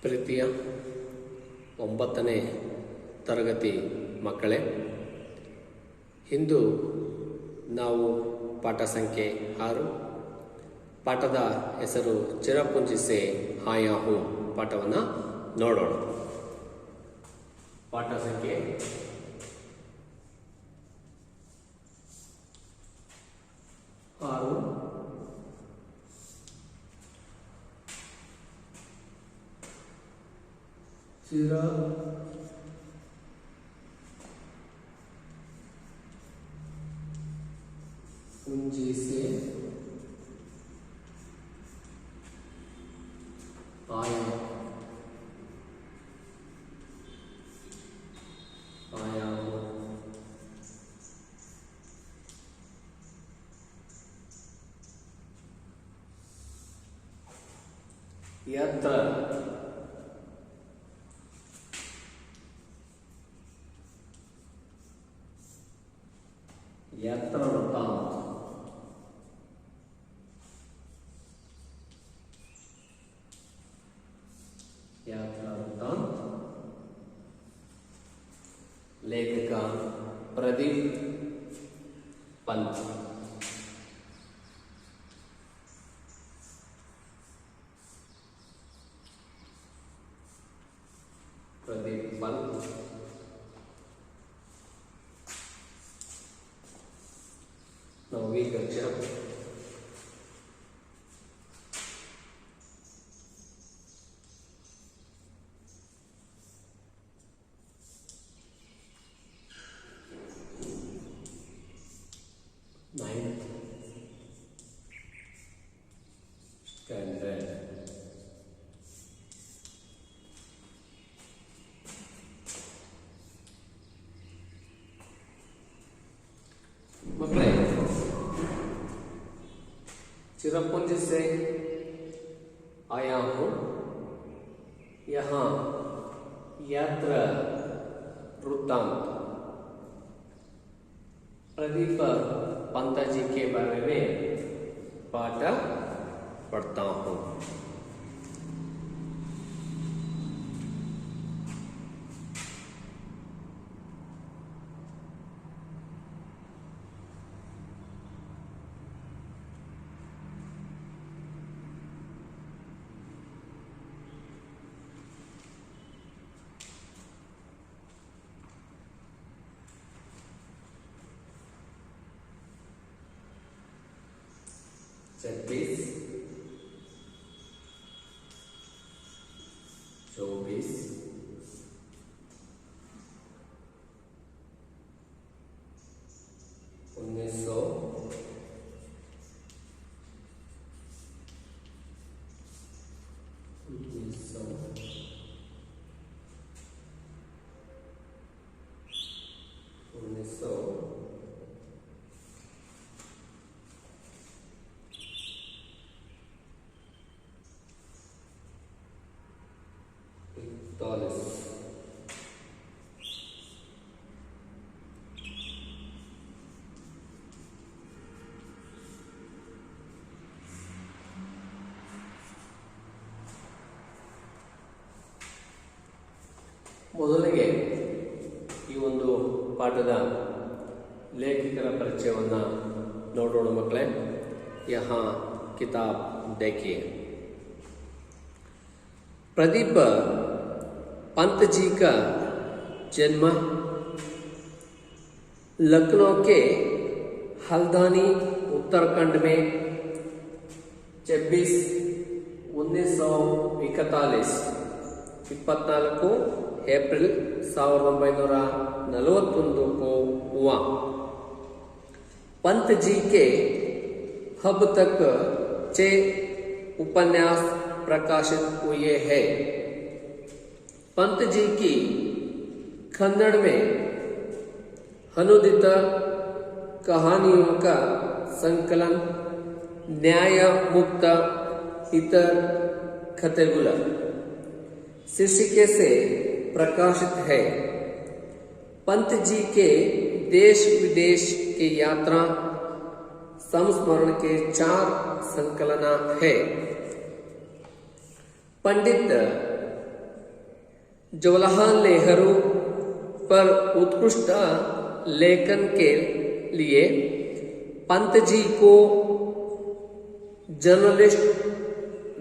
ಪ್ರೀತಿಯ 9ನೇ ತರಗತಿ ಮಕ್ಕಳೇ, ಇಂದು ನಾವು ಪಾಠ ಸಂಖ್ಯೆ 6 ಪಾಠದ ಹೆಸರು ಚಿರಪುಂಜಿಸೆ ಆಯಾ ಹೂಂ ಪಾಠವನ್ನು ನೋಡೋಣ. ಪಾಠ ಸಂಖ್ಯೆ 6 चिरपुंजी से आया हो यत्र वृत्तांत लेखक प्रदीप पंत. प्रदीप पंत 9वीं कक्षा. मकड़े चिरपुंज से आया हूँ, यहाँ यात्रा वृत्तांत प्रदीप पंत जी के बारे में पाठ पढ़ता हूँ. छब्बीस 24 1900 ಮೊದಲಿಗೆ ಈ ಒಂದು ಪಾಠದ ಲೇಖಕರ ಪರಿಚಯವನ್ನು ನೋಡೋಣ ಮಕ್ಕಳೇ. यहाँ किताब देखिए. प्रदीप पंत जी का जन्म लखनऊ के हल्द्वानी उत्तराखंड में 24 अप्रैल 1941 को हुआ. पंत जी के अब तक 6 उपन्यास प्रकाशित हुए हैं. पंत जी की कन्नड़ में अनुदित कहानियों का संकलन न्याय मुक्त इतर कथेगुल शीर्षिके से प्रकाशित है. पंत जी के देश विदेश की यात्रा संस्मरण के 4 संकलन है. पंडित जवाहरलाल नेहरू पर उत्कृष्ट लेखन के लिए पंत जी को जर्नलिस्ट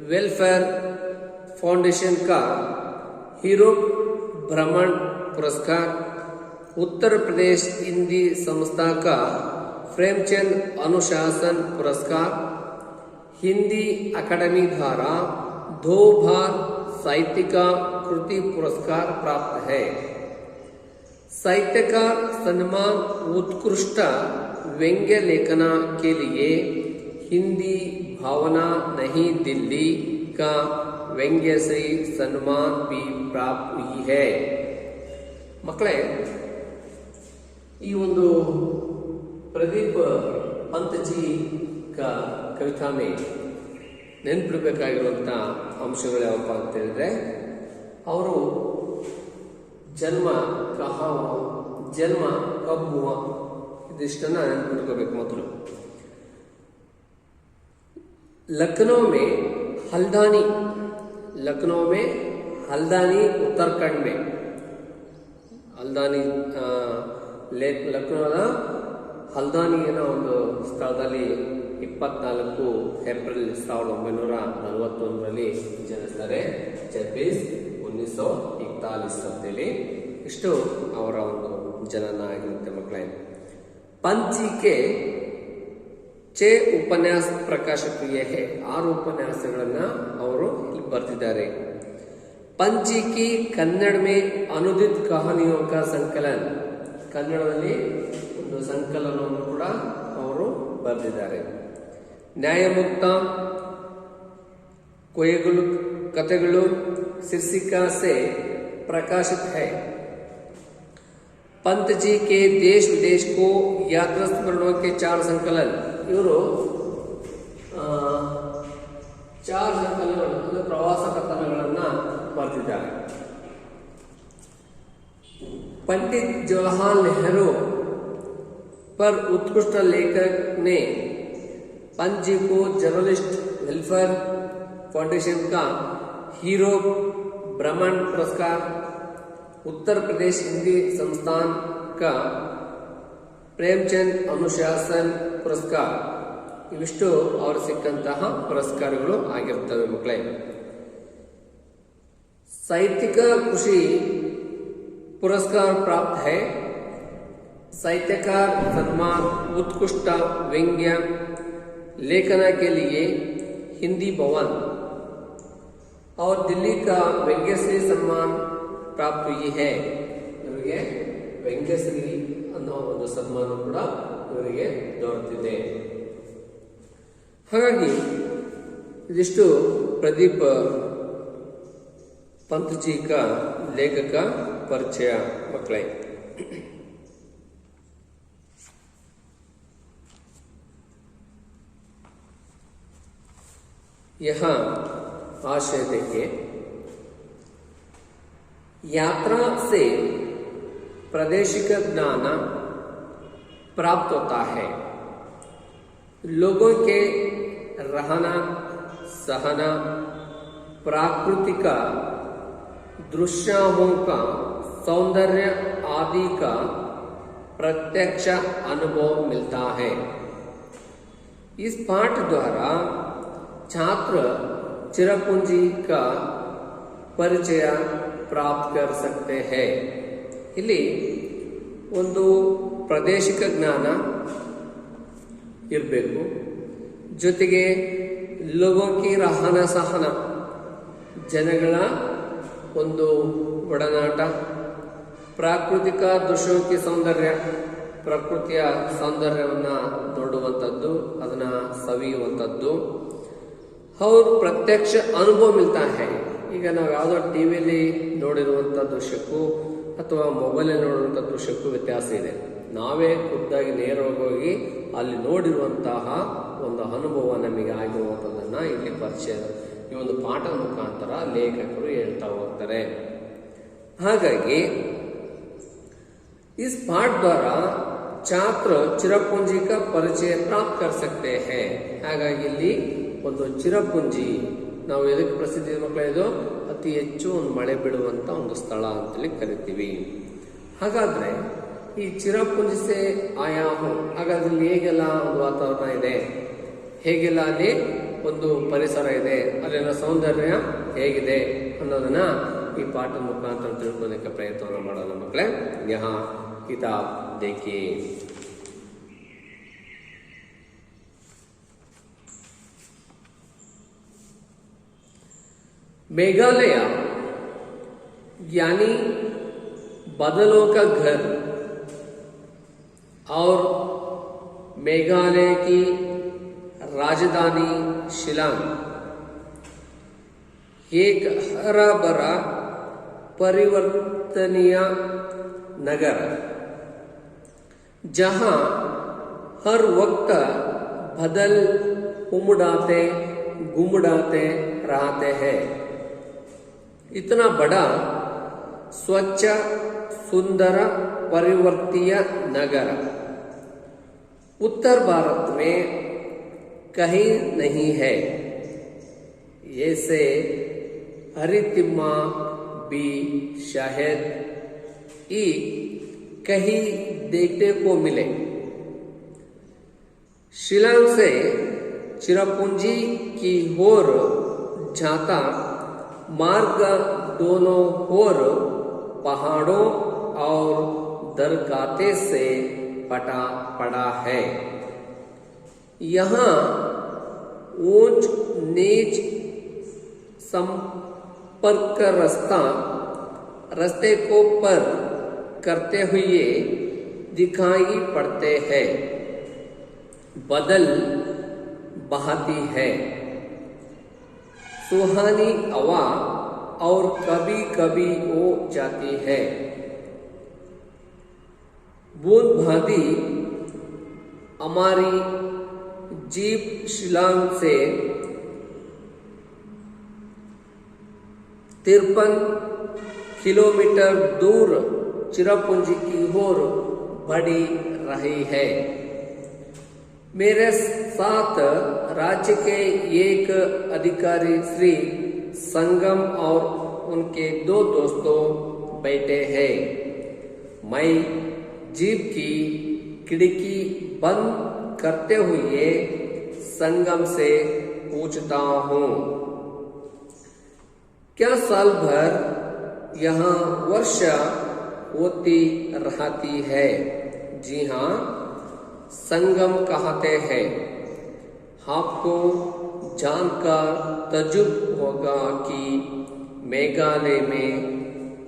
वेलफेयर फाउंडेशन का हीरो भ्रमण पुरस्कार, उत्तर प्रदेश हिंदी संस्था का प्रेमचंद अनुशासन पुरस्कार, हिंदी अकादमी द्वारा 2 बार साहित्यिक कृति पुरस्कार प्राप्त है। साहित्यकार सम्मान उत्कृष्ट व्यंग्य लेखन के लिए हिंदी भावना नहीं दिल्ली का व्यंग्यश्री सम्मान भी प्राप्त हुई है। ಮಕ್ಕಳೇ, ಈ ಒಂದು ಪ್ರದೀಪ್ ಪಂತ್ಜಿ ಕವಿತಾ ಮೇ ನೆನಪಿಡಬೇಕಾಗಿರುವಂಥ ಅಂಶಗಳು ಯಾವಪ್ಪ ಅಂತ ಹೇಳಿದ್ರೆ, ಅವರು ಜನ್ಮ ಕಬ್ ಹುವಾ ಇದಿಷ್ಟನ್ನ ನೆನಪಿಟ್ಕೋಬೇಕು. ಮೊದಲು लखनऊ में हल्दानी उत्तराखंड में ಹಲ್ದಾನಿ ಲಕ್ನೋದ ಹಲ್ದಾನಿ ಅನ್ನೋ ಒಂದು ಸ್ಥಳದಲ್ಲಿ 24 ಏಪ್ರಿಲ್ 1941ರಲ್ಲಿ ಜನಿಸ್ತಾರೆ. 1941 ಅಂತೇಳಿ ಇಷ್ಟು ಅವರ ಒಂದು ಜನನ ಆಗಿರುತ್ತೆ. ಮಕ್ಕಳೇ, ಪಂಚಿಕೆ 6 ಉಪನ್ಯಾಸ ಪ್ರಕಾಶಕೀಯ 6 ಉಪನ್ಯಾಸಗಳನ್ನ ಅವರು ಇಲ್ಲಿ ಬರೆದಿದ್ದಾರೆ. पंची की कन्नड़ में अनुदित कहानियों का संकलन, ಕನ್ನಡದಲ್ಲಿ ಒಂದು ಸಂಕಲನವನ್ನು ಕೂಡ ಅವರು ಬರೆದಿದ್ದಾರೆ. ನ್ಯಾಯಮುಕ್ತ कोयगुल कथेगुलु शीर्षिका से प्रकाशित है. पंत जी के देश विदेश को यात्रा स्मरणों के 4 संकलन, इವರು 4 ಸಂಕಲನಗಳು ಅಂದರೆ ಪ್ರವಾಸ ಕಥನಗಳನ್ನ ಬರೆದಿದ್ದಾರೆ. पंडित जवाहरलाल नेहरू पर उत्कृष्ट लेखक ने पंत जी को जर्नलिस्ट वेलफेयर फाउंडेशन का हीरो भ्रमण पुरस्कार, उत्तर प्रदेश हिंदी संस्थान का प्रेमचंद अनुशासन पुरस्कार, ಇವಿಷ್ಟು ಅವರು ಸಿಕ್ಕಂತಹ ಪುರಸ್ಕಾರಗಳು ಆಗಿರ್ತವೆ. ಮಕ್ಕಳೇ, साहित्यिक कृषि पुरस्कार प्राप्त है. साहित्यकार सम्मान उत्कृष्ट व्यंग्य लेखन के लिए हिंदी भवन और दिल्ली का व्यंग्यश्री सम्मान प्राप्त हुई है. ಇವರಿಗೆ ವ್ಯಂಗ್ಯಶ್ರೀ ಅನ್ನೋ ಒಂದು ಸನ್ಮಾನ ಕೂಡ ಇವರಿಗೆ ದೊರೆತಿದೆ. ಹಾಗಾಗಿ ಇದಿಷ್ಟು ಪ್ರದೀಪ್ पंत जी का लेखक का परिचय. मಕ್ಕಳೇ, यहाँ आशय देखिए. यात्रा से प्रादेशिक ज्ञान प्राप्त होता है. लोगों के रहना सहना, प्राकृतिक दृश्यों का सौंदर्य आदि का प्रत्यक्ष अनुभव मिलता है. इस पाठ द्वारा छात्र चिरपुंजी का परिचय प्राप्त कर सकते हैं. ಇಲ್ಲಿ ಒಂದು ಪ್ರಾದೇಶಿಕ ಜ್ಞಾನ ಇರಬೇಕು, ಜೊತೆಗೆ ಲೋಗೋಂ ಕಿ ರಹನ ಸಹನ, ಜನಗಳ ಒಂದು ಒಡನಾಟ, ಪ್ರಾಕೃತಿಕ ದೃಶ್ಯೋಕಿ ಸೌಂದರ್ಯ, ಪ್ರಕೃತಿಯ ಸೌಂದರ್ಯವನ್ನು ನೋಡುವಂಥದ್ದು, ಅದನ್ನ ಸವಿಯುವಂಥದ್ದು. ಅವ್ರ ಪ್ರತ್ಯಕ್ಷ ಅನುಭವ ಮಿಲ್ತಾ ಹೈ. ಈಗ ನಾವು ಯಾವುದೋ ಟಿವಿಯಲ್ಲಿ ನೋಡಿರುವಂಥ ದೃಶ್ಯಕ್ಕೂ ಅಥವಾ ಮೊಬೈಲಲ್ಲಿ ನೋಡಿರುವಂಥ ದೃಶ್ಯಕ್ಕೂ ವ್ಯತ್ಯಾಸ ಇದೆ. ನಾವೇ ಖುದ್ದಾಗಿ ನೇರವಾಗಿ ಅಲ್ಲಿ ನೋಡಿರುವಂತಹ ಒಂದು ಅನುಭವ ನಮಗೆ ಆಗಿರುವಂಥದ್ದನ್ನ ಇಲ್ಲಿ ಪರಿಚಯ ಈ ಒಂದು ಪಾಠದ ಮುಖಾಂತರ ಲೇಖಕರು ಹೇಳ್ತಾ ಹೋಗ್ತಾರೆ. ಹಾಗಾಗಿ इस पाठ द्वारा छात्र चिरपुंजी का परिचय प्राप्त कर सकते हैं. ಹಾಗಾಗಿ ಇಲ್ಲಿ ಒಂದು ಚಿರಪುಂಜಿ ನಾವು ಎದಕ್ಕೆ ಪ್ರಸಿದ್ಧಿ ಮಕ್ಕಳೇ, ಇದು ಅತಿ ಹೆಚ್ಚು ಒಂದು ಮಳೆ ಬೀಳುವಂಥ ಒಂದು ಸ್ಥಳ ಅಂತೇಳಿ ಕರಿತೀವಿ. ಹಾಗಾದರೆ ಈ ಚಿರಪುಂಜಿ ಸೆ ಆಯಾ ಹೂಂ, ಹಾಗಾದ್ರೆ ಹೇಗೆಲ್ಲ ಒಂದು ವಾತಾವರಣ ಇದೆ, ಹೇಗೆಲ್ಲ ಅಲ್ಲಿ ಒಂದು ಪರಿಸರ ಇದೆ, ಅಲ್ಲಿನ ಸೌಂದರ್ಯ ಹೇಗಿದೆ ಅನ್ನೋದನ್ನ ಈ ಪಾಠದ ಮುಖಾಂತರ ತಿಳ್ಕೊಳ್ಳೋದಕ್ಕೆ ಪ್ರಯತ್ನವನ್ನು ಮಾಡೋಣ ಮಕ್ಕಳೇ. ಯಹಾ ಕಿತಾಬ್ ದೇಖಿಯೇ. मेघालय यानी बादलों का घर और मेघालय की राजधानी शिलांग एक हरा भरा परिवर्तनीय नगर, जहां हर वक्त बदल उमड़ाते गुमड़ाते रहते हैं. इतना बड़ा स्वच्छ सुंदर परिवर्तीय नगर उत्तर भारत में कहीं नहीं है. ऐसे हरितिम्मा भी शायद ही कहीं देखने को मिले. शिलांग से चिरपुंजी की ओर जाता मार्ग दोनों ओर पहाड़ों और दरगाते से पटा पड़ा है. यहाँ ऊंच नीच संपर्क रास्ते को पर करते हुए दिखाई पड़ते हैं. बदल बहाती है, सुहानी हवा और कभी कभी हो जाती है बूंद भांति. हमारी जीप शिलांग से 53 किलोमीटर दूर चिरपुंजी की ओर बढ़ी रही है. मेरे साथ राज्य के एक अधिकारी श्री संगम और उनके 2 दोस्तों बैठे हैं. मैं जीप की खिड़की बंद करते हुए संगम से पूछता हूँ, क्या साल भर यहाँ वर्षा होती रहती है? जी हाँ, संगम कहते हैं. आपको जानकर तजुब होगा कि मेघालय में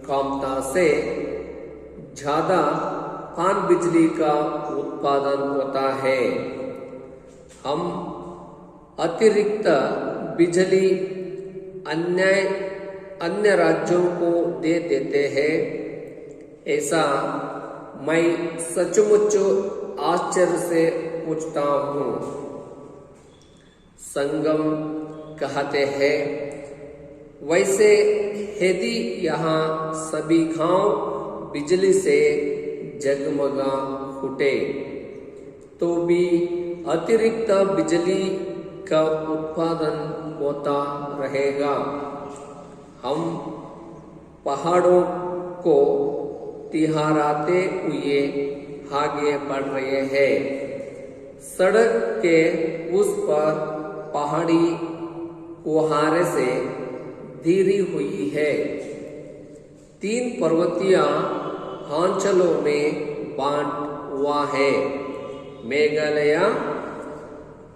कामता से ज्यादा पान बिजली का उत्पादन होता है. हम अतिरिक्त बिजली अन्य राज्यों को दे देते हैं. ऐसा मैं सचमुच आश्चर्य से पूछता हूँ. संगम कहते हैं, वैसे यदि यहाँ सभी गांव बिजली से जगमगा उठे तो भी अतिरिक्त बिजली का उत्पादन होता रहेगा. हम पहाड़ों को तिहाराते हुए आगे बढ़ रहे हैं. सड़क के उस पर पहाड़ी कुहारे से घिरी हुई है. 3 पर्वतीय अंचलों में बांट हुआ है. मेघालय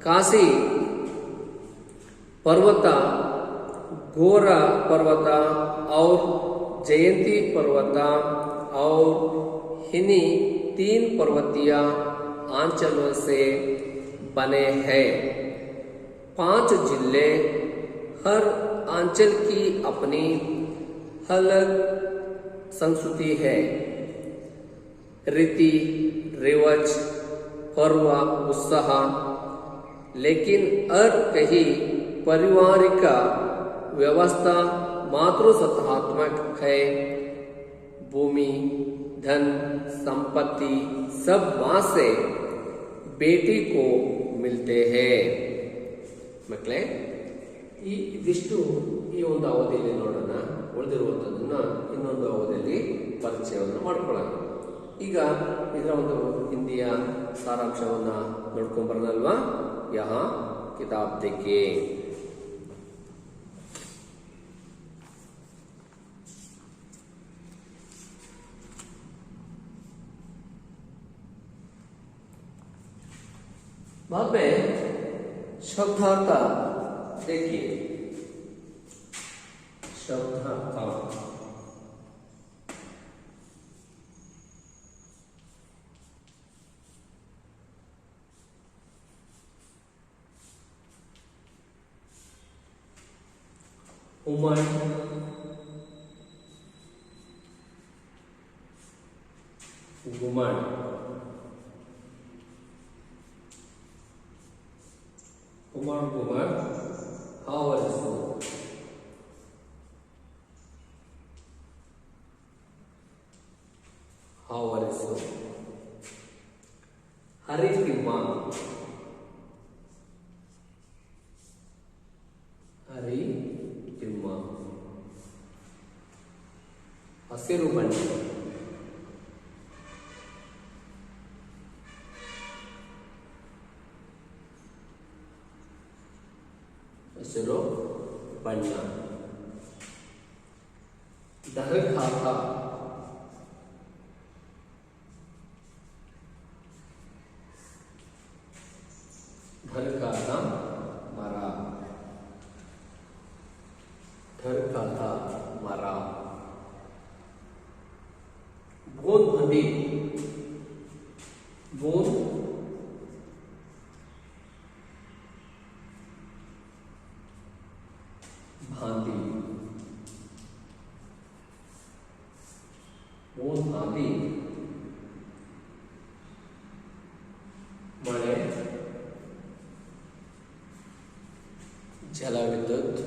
काशी पर्वत, घोरा पर्वत और जयंती पर्वत और इन्हीं 3 पर्वतीय अंचलों से बने हैं. 5 जिले, हर अंचल की अपनी अलग संस्कृति है. रीति रिवाज, पर्व, उत्साह, लेकिन हर कहीं पारिवारिक व्यवस्था मातृसत्तात्मक है. भूमि, धन, संपत्ति सब मां से बेटी को मिलते हैं. ಮಕ್ಕಳೇ, ಇದಿಷ್ಟು ಈ ಒಂದು ಅವಧಿಯಲ್ಲಿ ನೋಡೋಣ. ಉಳಿದಿರುವಂಥದ್ದನ್ನ ಇನ್ನೊಂದು ಅವಧಿಯಲ್ಲಿ ಪರಿಚಯವನ್ನು ಮಾಡ್ಕೊಳ್ಳೋಣ. ಈಗ ಇದರ ಒಂದು ಹಿಂದಿಯ ಸಾರಾಂಶವನ್ನ ನೋಡ್ಕೊಂಡ್ ಬರೋಣಲ್ವಾ. ಯಹಾ ಕಿತಾಬ್ ದೇಖಿಯೇ. बाद में शब्दार्थ देखिए. शब्दार्थ उमड़, गुमड़, उमड़ गुमड़ ಆವರಿಸು, ಆವರಿಸು. ಹರಿತಿಮ್ಮ, ಹರಿತಿಮ್ಮ. ಹಸಿರು ಬಣ್ಣ, ಹಸಿರು ಬಣ್ಣ. ದರಖಾತ, ದರಖಾತ ಮರ, ದರಖಾತ ಮರ. ಬೂಂದ್ ಬಂದಿ, ಬೂಂದ್ भांति, बूंद भांति. मಳೆ, जल विद्युत,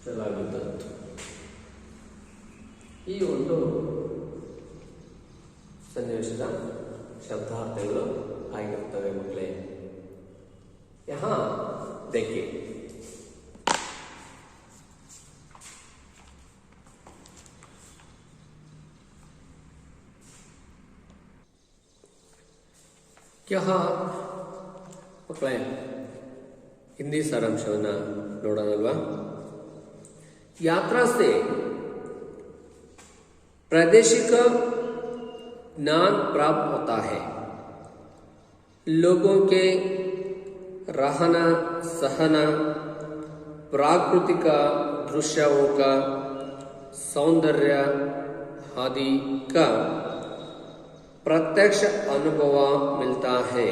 जल विद्युत. ಈ ಒಂದು ಸನ್ನಿವೇಶದ ಶಬ್ದಾರ್ಥಗಳು ಆಗಿರುತ್ತವೆ ಮಕ್ಕಳೇ. यहाँ देखिए. यहाँ ಮಕ್ಕಳೇ ಹಿಂದಿ ಸಾರಾಂಶವನ್ನ ನೋಡೋಣಲ್ವಾ. यात्रा से प्रादेशिक ज्ञान प्राप्त होता है. लोगों के रहना सहना, प्राकृतिक दृश्यों का सौंदर्य आदि का प्रत्यक्ष अनुभव मिलता है.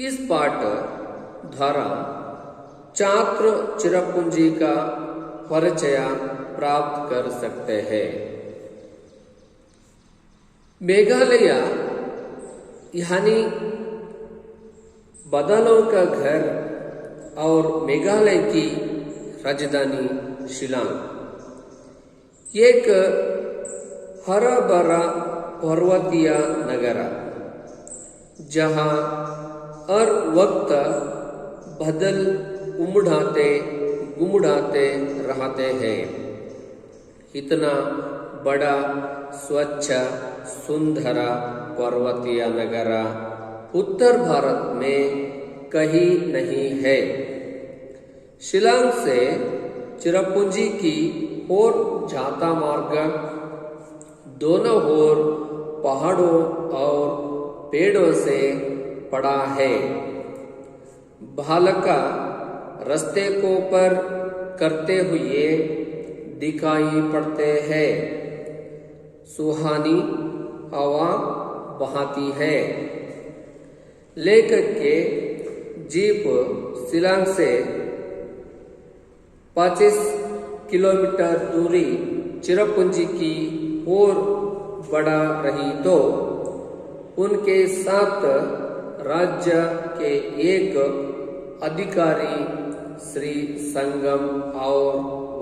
इस पाठ द्वारा छात्र चिरपुंजी का परिचय प्राप्त कर सकते हैं. मेघालय यानी बादलों का घर और मेघालय की राजधानी शिलांग एक हरा भरा पर्वतीय नगर जहां हर वक्त बादल उमड़ाते गुमड़ाते रहते हैं. इतना बड़ा स्वच्छ सुंदर पर्वतीय नगर उत्तर भारत में कहीं नहीं है. शिलांग से चिरपुंजी की ओर जाता मार्ग दोनों ओर पहाड़ों और पेड़ों से पड़ा है. भालका रास्ते को पर करते हुए दिखाई पड़ते हैं. सुहानी हवा बहाती है. लेकर के जीप शिलांग से 25 किलोमीटर दूरी चिरपुंजी की ओर बढ़ा रही तो उनके साथ राज्य के एक अधिकारी श्री संगम और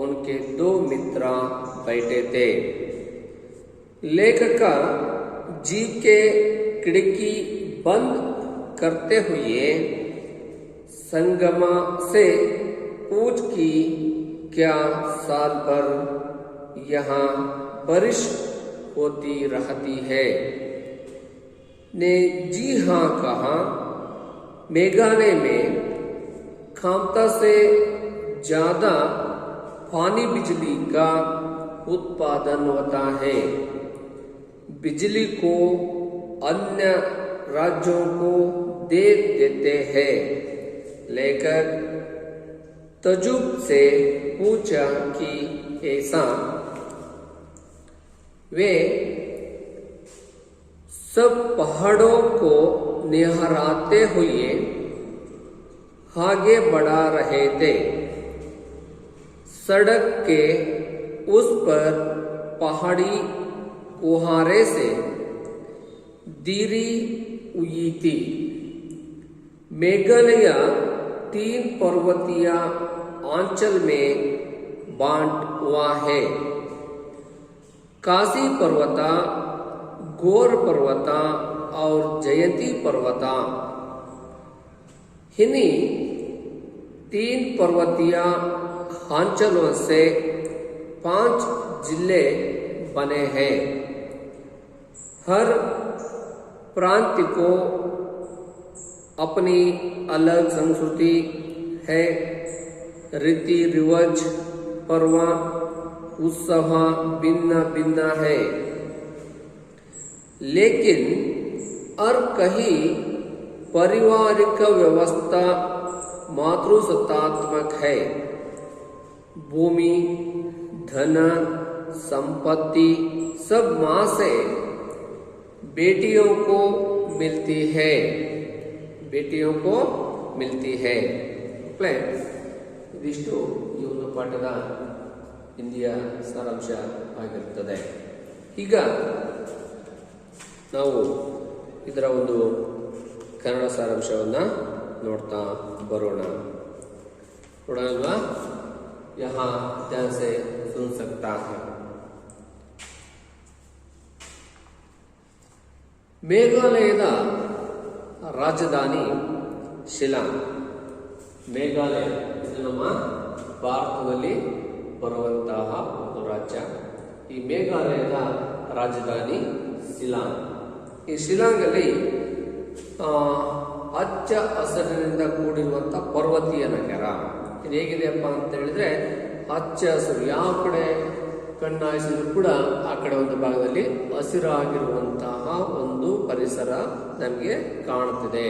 उनके 2 मित्र बैठे थे. लेखक जीप के खिड़की बंद करते हुए संगमा से पूछ की क्या साल भर यहाँ बारिश होती रहती है। ने जी हाँ कहा। मेघालय में क्षमता से ज्यादा पानी बिजली का उत्पादन होता है। बिजली को अन्य राज्यों को दे देते हैं। लेकर तजुब से पूछा कि ऐसा वे सब पहाड़ों को निहराते हुए आगे बढ़ा रहे थे। सड़क के उस पर पहाड़ी कुहारे से दीरी हुई थी। मेघालय 3 पर्वतीय अंचल में बांट हुआ है। काशी पर्वत, गौर पर्वत और जयंती पर्वत। इन्हीं 3 पर्वतीय अंचलों से 5 जिले बने हैं। हर प्रांत को अपनी अलग संस्कृति है। रीति रिवाज, पर्व, उत्सव भिन्न भिन्न है, लेकिन हर कहीं पारिवारिक व्यवस्था मातृसत्तात्मक है। भूमि, धन, संपत्ति सब माँ से बेटियों को मिलती है। बेटियों को मिलती है। ಇದಿಷ್ಟು ಈ ಒಂದು ಪಾಠದ ಹಿಂದಿಯ ಸಾರಾಂಶ ಆಗಿರುತ್ತದೆ. ಈಗ ನಾವು ಇದರ ಒಂದು ಕನ್ನಡ ಸಾರಾಂಶವನ್ನು ನೋಡ್ತಾ ಬರೋಣ. ನೋಡೋಣಲ್ವಾ? यहाँ ध्यान से सुन सकता है. ಮೇಘಾಲಯದ ರಾಜಧಾನಿ ಶಿಲಾಂಗ್. ಮೇಘಾಲಯ ಇದು ನಮ್ಮ ಭಾರತದಲ್ಲಿ ಬರುವಂತಹ ಒಂದು ರಾಜ್ಯ. ಈ ಮೇಘಾಲಯದ ರಾಜಧಾನಿ ಶಿಲಾಂಗ್. ಈ ಶಿಲಾಂಗ್ ಅಲ್ಲಿ ಹಚ್ಚ ಹಸಿರಿನಿಂದ ಕೂಡಿರುವಂತಹ ಪರ್ವತೀಯ ನಗರ. ಇದು ಹೇಗಿದೆಯಪ್ಪ ಅಂತ ಹೇಳಿದ್ರೆ ಹಚ್ಚ ಹಸಿರು, ಯಾವ ಕಡೆ ಕಣ್ಣಾಯಿಸಿದ್ರು ಕೂಡ ಆ ಕಡೆ ಒಂದು ಭಾಗದಲ್ಲಿ ಹಸಿರಾಗಿರುವಂತಹ ಒಂದು ಪರಿಸರ ನಮಗೆ ಕಾಣುತ್ತಿದೆ.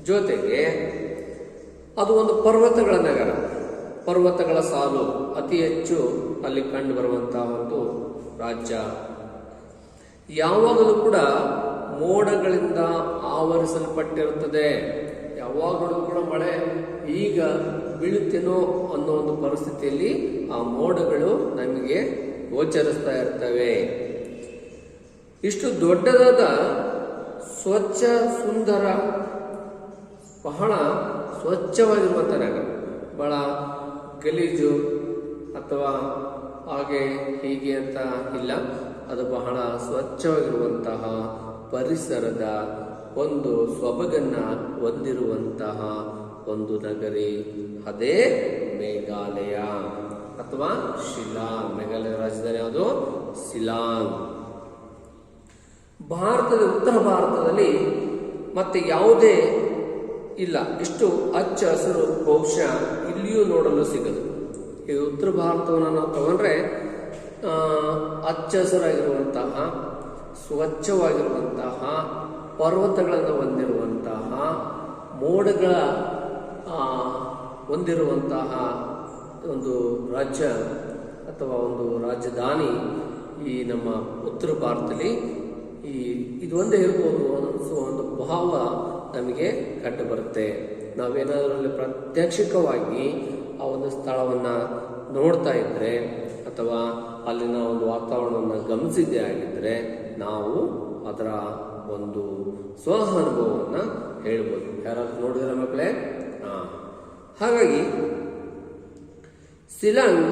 ಜೊತೆಗೆ ಅದು ಒಂದು ಪರ್ವತಗಳ ನಗರ. ಪರ್ವತಗಳ ಸಾಲು ಅತಿ ಹೆಚ್ಚು ಅಲ್ಲಿ ಕಂಡು ಬರುವಂತಹ ಒಂದು ರಾಜ್ಯ. ಯಾವಾಗಲೂ ಕೂಡ ಮೋಡಗಳಿಂದ ಆವರಿಸಲ್ಪಟ್ಟಿರುತ್ತದೆ. ಯಾವಾಗಲೂ ಕೂಡ ಮಳೆ ಈಗ ಬೀಳುತ್ತೇನೋ ಅನ್ನೋ ಒಂದು ಪರಿಸ್ಥಿತಿಯಲ್ಲಿ ಆ ಮೋಡಗಳು ನಮಗೆ ಗೋಚರಿಸ್ತಾ ಇರ್ತವೆ. ಇಷ್ಟು ದೊಡ್ಡದಾದ ಸ್ವಚ್ಛ ಸುಂದರ ಬಹಳ ಸ್ವಚ್ಛವಾಗಿರುವಂಥ ನಗರ. ಬಹಳ ಗಲೀಜು ಅಥವಾ ಹಾಗೆ ಹೀಗೆ ಅಂತ ಇಲ್ಲ. ಅದು ಬಹಳ ಸ್ವಚ್ಛವಾಗಿರುವಂತಹ ಪರಿಸರದ ಒಂದು ಸೊಬಗನ್ನ ಹೊಂದಿರುವಂತಹ ಒಂದು ನಗರಿ, ಅದೇ ಮೇಘಾಲಯ ಅಥವಾ ಶಿಲಾಂಗ್. ಮೇಘಾಲಯ ರಾಜಧಾನಿ ಯಾವುದು? ಶಿಲಾಂಗ್. ಭಾರತದ ಉತ್ತರ ಭಾರತದಲ್ಲಿ ಮತ್ತೆ ಯಾವುದೇ ಇಲ್ಲ ಇಷ್ಟು ಹಚ್ಚ ಹಸಿರು ಬಹುಶಃ ಇಲ್ಲಿಯೂ ನೋಡಲು ಸಿಗದು. ಈ ಉತ್ತರ ಭಾರತವನ್ನು ನಾವು ತಗೊಂಡ್ರೆ ಹಚ್ಚ ಹಸಿರಾಗಿರುವಂತಹ, ಸ್ವಚ್ಛವಾಗಿರುವಂತಹ, ಪರ್ವತಗಳನ್ನು ಹೊಂದಿರುವಂತಹ, ಮೋಡಗಳ ಹೊಂದಿರುವಂತಹ ಒಂದು ರಾಜ್ಯ ಅಥವಾ ಒಂದು ರಾಜಧಾನಿ ಈ ನಮ್ಮ ಉತ್ತರ ಭಾರತದಲ್ಲಿ ಇದು ಒಂದೇ ಇರ್ಬೋದು ಅನ್ನಿಸೋ ಒಂದು ಭಾವ ನಮಗೆ ಕಂಡು ಬರುತ್ತೆ. ನಾವೇನಾದ್ರಲ್ಲಿ ಪ್ರಾತ್ಯಕ್ಷಿಕವಾಗಿ ಆ ಒಂದು ಸ್ಥಳವನ್ನು ನೋಡ್ತಾ ಇದ್ರೆ ಅಥವಾ ಅಲ್ಲಿನ ಒಂದು ವಾತಾವರಣವನ್ನು ಗಮನಿಸಿದ್ದೇ ಆಗಿದ್ರೆ ನಾವು ಅದರ ಒಂದು ಸ್ವ ಅನುಭವವನ್ನು ಹೇಳ್ಬೋದು. ಯಾರಾದ್ರೂ ನೋಡಿದ್ರೆ ಮಕ್ಕಳೇ? ಹಾಗಾಗಿ ಶಿಲಾಂಗ್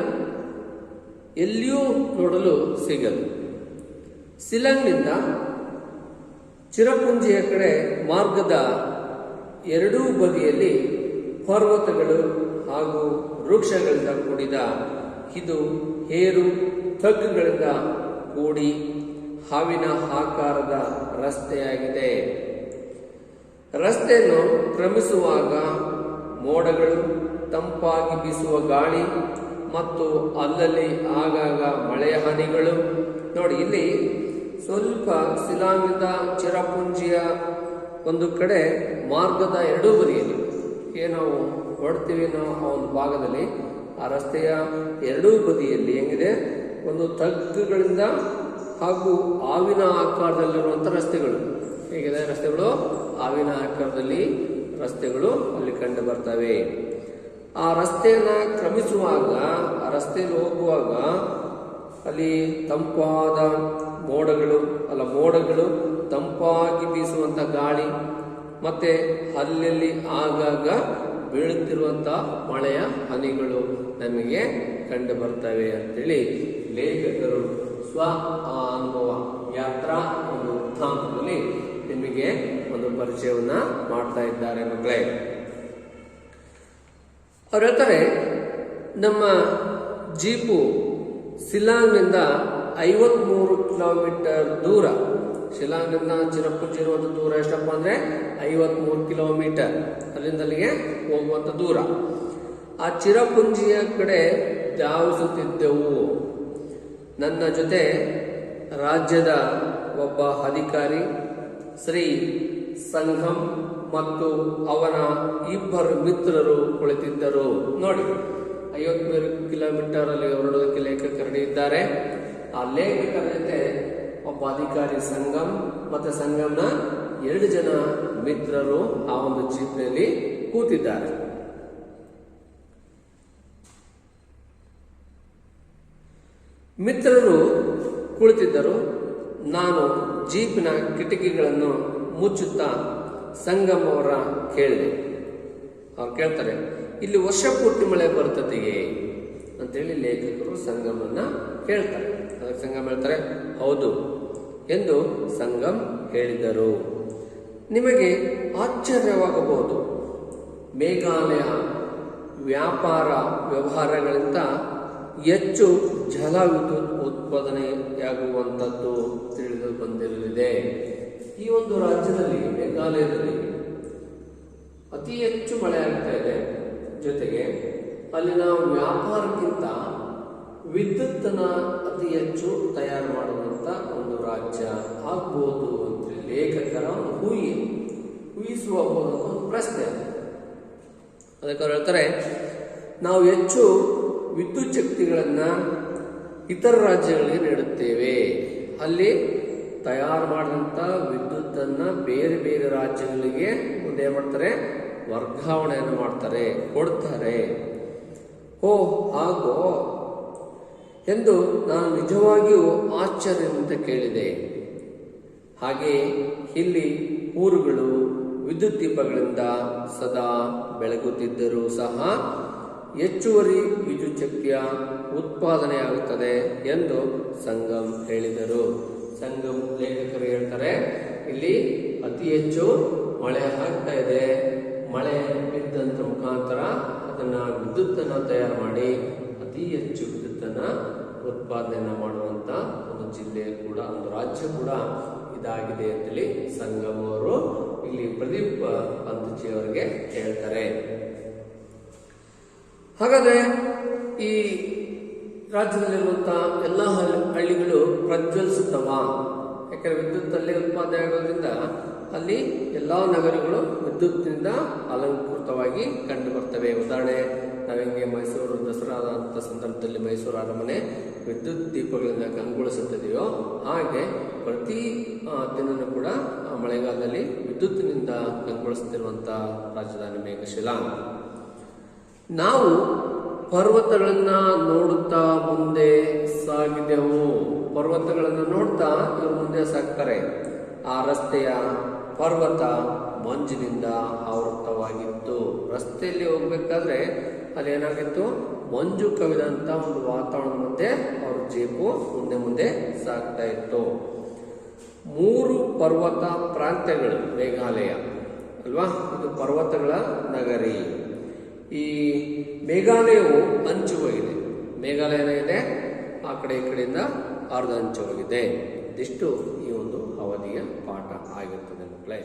ಎಲ್ಲಿಯೂ ನೋಡಲು ಸಿಗದು. ಶಿಲಾಂಗ್ನಿಂದ ಚಿರಪುಂಜಿಯ ಕಡೆ ಮಾರ್ಗದ ಎರಡೂ ಬದಿಯಲ್ಲಿ ಪರ್ವತಗಳು ಹಾಗೂ ವೃಕ್ಷಗಳಿಂದ ಕೂಡಿದ ಇದು ಹೇರು ತಗ್ಗುಗಳಿಂದ ಕೂಡಿ ಹಾವಿನ ಆಕಾರದ ರಸ್ತೆಯಾಗಿದೆ. ರಸ್ತೆಯನ್ನು ಕ್ರಮಿಸುವಾಗ ಮೋಡಗಳು, ತಂಪಾಗಿ ಬೀಸುವ ಗಾಳಿ ಮತ್ತು ಅಲ್ಲಲ್ಲಿ ಆಗಾಗ ಮಳೆಯ ಹನಿಗಳು. ನೋಡಿ, ಇಲ್ಲಿ ಸ್ವಲ್ಪ ಶಿಲಾಂಗದ ಚಿರಪುಂಜಿಯ ಒಂದು ಕಡೆ ಮಾರ್ಗದ ಎರಡೂ ಬದಿಯಲ್ಲಿ ನಾವು ಹೊಡ್ತೀವಿ ನಾವು ಆ ಒಂದು ಭಾಗದಲ್ಲಿ, ಆ ರಸ್ತೆಯ ಎರಡೂ ಬದಿಯಲ್ಲಿ ಹೆಂಗಿದೆ, ಒಂದು ತಗ್ಗುಗಳಿಂದ ಹಾಗೂ ಹಾವಿನ ಆಕಾರದಲ್ಲಿರುವಂಥ ರಸ್ತೆಗಳು. ಹೇಗಿದೆ ರಸ್ತೆಗಳು? ಹಾವಿನ ಆಕಾರದಲ್ಲಿ ರಸ್ತೆಗಳು ಅಲ್ಲಿ ಕಂಡು ಬರ್ತವೆ. ಆ ರಸ್ತೆಯನ್ನ ಕ್ರಮಿಸುವಾಗ, ಆ ರಸ್ತೆಯಲ್ಲಿ ಹೋಗುವಾಗ ಅಲ್ಲಿ ತಂಪಾದ ಮೋಡಗಳು, ತಂಪಾಗಿ ಬೀಸುವಂತ ಗಾಳಿ, ಮತ್ತೆ ಅಲ್ಲಲ್ಲಿ ಆಗಾಗ ಬೀಳುತ್ತಿರುವಂತ ಮಳೆಯ ಹನಿಗಳು ನಮಗೆ ಕಂಡು ಬರ್ತವೆ ಅಂತೇಳಿ ಲೇಖಕರು ಸ್ವ ಅನುಭವ ಯಾತ್ರಾ ಒಂದು ವೃತ್ತಾಂತದಲ್ಲಿ ನಿಮಗೆ ಒಂದು ಪರಿಚಯವನ್ನ ಮಾಡ್ತಾ ಇದ್ದಾರೆ ಮಕ್ಕಳೇ. ಅವ್ರು ಹೇಳ್ತಾರೆ, ನಮ್ಮ ಜೀಪು ಶಿಲಾಂಗ್ನಿಂದ 53 ಕಿಲೋಮೀಟರ್ ದೂರ, ಶಿಲಾಂಗ್ನಿಂದ ಚಿರಪುಂಜಿ ಇರುವಂತ ದೂರ ಎಷ್ಟಪ್ಪ ಅಂದ್ರೆ 53 ಕಿಲೋಮೀಟರ್, ಅಲ್ಲಿಂದ ಅಲ್ಲಿಗೆ ಹೋಗುವಂತ ದೂರ. ಆ ಚಿರಪುಂಜಿಯ ಕಡೆ ಧಾವಿಸುತ್ತಿದ್ದೆವು. ನನ್ನ ಜೊತೆ ರಾಜ್ಯದ ಒಬ್ಬ ಅಧಿಕಾರಿ ಶ್ರೀ ಸಂಗಮ್ ಮತ್ತು ಅವನ 2 ಮಿತ್ರರು ಕುಳಿತಿದ್ದರು. ನೋಡಿ, 53 ಕಿಲೋಮೀಟರ್ ಅಲ್ಲಿ ಹೊರಡೋದಕ್ಕೆ ಲೇಖಕರು ಇದ್ದಾರೆ. ಆ ಲೇಖಕರ ಜೊತೆ ಒಬ್ಬ ಅಧಿಕಾರಿ ಸಂಗಮ್ ಮತ್ತೆ ಸಂಗಮ್ನ 2 ಜನ ಮಿತ್ರರು ಆ ಒಂದು ಜೀಪ್ನಲ್ಲಿ ಕೂತಿದ್ದಾರೆ. ಮಿತ್ರರು ಕುಳಿತಿದ್ದರು. ನಾನು ಜೀಪಿನ ಕಿಟಕಿಗಳನ್ನು ಮುಚ್ಚುತ್ತಾ ಸಂಗಮ್ ಅವರ ಕೇಳಿದೆ. ಅವ್ರು ಕೇಳ್ತಾರೆ, ಇಲ್ಲಿ ವರ್ಷ ಪೂರ್ತಿ ಮಳೆ ಬರ್ತದೆಯೇ ಅಂತೇಳಿ ಲೇಖಕರು ಸಂಗಮನ್ನ ಕೇಳ್ತಾರೆ. ಅದಕ್ಕೆ ಸಂಗಮ್ ಹೇಳ್ತಾರೆ, ಹೌದು ಎಂದು ಸಂಗಮ್ ಹೇಳಿದರು. ನಿಮಗೆ ಆಶ್ಚರ್ಯವಾಗಬಹುದು, ಮೇಘಾಲಯ ವ್ಯಾಪಾರ ವ್ಯವಹಾರಗಳಿಂದ ಹೆಚ್ಚು ಜಲ ವಿದ್ಯುತ್ ಉತ್ಪಾದನೆಯಾಗುವಂಥದ್ದು ತಿಳಿದು ಬಂದಿರಲಿದೆ. ಈ ಒಂದು ರಾಜ್ಯದಲ್ಲಿ, ಮೇಘಾಲಯದಲ್ಲಿ ಅತಿ ಹೆಚ್ಚು ಮಳೆ ಆಗ್ತಾ ಇದೆ. ಜೊತೆಗೆ ಅಲ್ಲಿನ ವ್ಯಾಪಾರಕ್ಕಿಂತ ವಿದ್ಯುತ್ತನ್ನ ಅತಿ ಹೆಚ್ಚು ತಯಾರು ಮಾಡುವಂತ ಒಂದು ರಾಜ್ಯ ಆಗ್ಬೋದು ಅಂತ ಲೇಖಕರ ಊಹಿಸುವ ಒಂದು ಪ್ರಶ್ನೆ. ಅದಕ್ಕೆ ಅವ್ರು ಹೇಳ್ತಾರೆ, ನಾವು ಹೆಚ್ಚು ವಿದ್ಯುತ್ ಶಕ್ತಿಗಳನ್ನ ಇತರ ರಾಜ್ಯಗಳಿಗೆ ನೀಡುತ್ತೇವೆ. ಅಲ್ಲಿ ತಯಾರು ಮಾಡಿದಂಥ ವಿದ್ಯುತ್ತನ್ನ ಬೇರೆ ಬೇರೆ ರಾಜ್ಯಗಳಿಗೆ ಮುಂದೆ ಮಾಡ್ತಾರೆ, ವರ್ಗಾವಣೆಯನ್ನು ಮಾಡ್ತಾರೆ, ಕೊಡ್ತಾರೆ. ಓ ಹಾಗೋ ಎಂದು ನಾನು ನಿಜವಾಗಿಯೂ ಆಶ್ಚರ್ಯದಿಂದ ಕೇಳಿದೆ. ಹಾಗೆ ಇಲ್ಲಿ ಊರುಗಳು ವಿದ್ಯುತ್ ದೀಪಗಳಿಂದ ಸದಾ ಬೆಳಗುತ್ತಿದ್ದರೂ ಸಹ ಹೆಚ್ಚುವರಿ ವಿದ್ಯುತ್ ಶಕ್ತಿಯ ಉತ್ಪಾದನೆಯಾಗುತ್ತದೆ ಎಂದು ಸಂಗಮ್ ಹೇಳಿದರು. ಸಂಗಮ್ ಲೇಖಕರು ಹೇಳ್ತಾರೆ, ಇಲ್ಲಿ ಅತಿ ಹೆಚ್ಚು ಮಳೆ ಆಗ್ತಾ ಇದೆ. ಮಳೆ ಬಿದ್ದಂತ ಮುಖಾಂತರ ಅದನ್ನ ವಿದ್ಯುತ್ತನ್ನು ತಯಾರು ಮಾಡಿ ಅತಿ ಹೆಚ್ಚು ವಿದ್ಯುತ್ತನ್ನ ಉತ್ಪಾದನೆ ಮಾಡುವಂತ ಒಂದು ಜಿಲ್ಲೆ ಕೂಡ, ಒಂದು ರಾಜ್ಯ ಕೂಡ ಇದಾಗಿದೆ ಅಂತೇಳಿ ಸಂಗಮ್ ಅವರು ಇಲ್ಲಿ ಪ್ರದೀಪ್ ಪಂತಜಿ ಅವರಿಗೆ ಹೇಳ್ತಾರೆ. ಹಾಗಾದ್ರೆ ಈ ರಾಜ್ಯದಲ್ಲಿರುವಂತಹ ಎಲ್ಲ ಹಳ್ಳಿಗಳು ಪ್ರಜ್ವಲಿಸುತ್ತವ? ಯಾಕಂದ್ರೆ ವಿದ್ಯುತ್ ಅಲ್ಲಿ ಉತ್ಪಾದನೆ ಆಗೋದ್ರಿಂದ ಅಲ್ಲಿ ಎಲ್ಲಾ ನಗರಗಳು ವಿದ್ಯುತ್ನಿಂದ ಅಲಂಕೃತವಾಗಿ ಕಂಡು ಬರ್ತವೆ. ಉದಾಹರಣೆ, ನಾವೆಂಗೆ ಮೈಸೂರು ದಸರಾ ಅಂತ ಸಂದರ್ಭದಲ್ಲಿ ಮೈಸೂರು ಅರಮನೆ ವಿದ್ಯುತ್ ದೀಪಗಳಿಂದ ಕಂಗೊಳಿಸುತ್ತದೆಯೋ ಹಾಗೆ ಪ್ರತಿ ದಿನನೂ ಕೂಡ ಮಳೆಗಾಲದಲ್ಲಿ ವಿದ್ಯುತ್ತಿನಿಂದ ಕಂಗೊಳಿಸುತ್ತಿರುವಂತಹ ರಾಜಧಾನಿ ಮೇಘಶಿಲಾಂಗ್. ನಾವು ಪರ್ವತಗಳನ್ನ ನೋಡುತ್ತಾ ಮುಂದೆ ಸಾಗಿದೆವು. ಪರ್ವತಗಳನ್ನು ನೋಡ್ತಾ ಇವರು ಮುಂದೆ ಸಾಗ್ತಾರೆ. ಆ ರಸ್ತೆಯ ಪರ್ವತ ಮಂಜಿನಿಂದ ಆವೃತವಾಗಿತ್ತು. ರಸ್ತೆಯಲ್ಲಿ ಹೋಗ್ಬೇಕಾದ್ರೆ ಅಲ್ಲಿ ಏನಾಗಿತ್ತು, ಮಂಜು ಕವಿದಂತ ಒಂದು ವಾತಾವರಣ ಮುಂದೆ ಅವ್ರ ಜೀಪು ಮುಂದೆ ಸಾಗ್ತಾ ಇತ್ತು. 3 ಪರ್ವತ ಪ್ರಾಂತ್ಯಗಳು ಮೇಘಾಲಯ ಅಲ್ವಾ. ಇದು ಪರ್ವತಗಳ ನಗರಿ. ಈ ಮೇಘಾಲಯವು ಅಂಚು ಹೋಗಿದೆ. ಮೇಘಾಲಯ ಏನಿದೆ ಆ ಕಡೆ ಈ ಕಡೆಯಿಂದ ಅರ್ಧ ಅಂಚು ಹೋಗಿದೆ. ಇದಿಷ್ಟು ಈ ಒಂದು ಅವಧಿಯ ಪಾಠ ಆಗಿರ್ತದೆ ಮಕ್ಕಳೇ.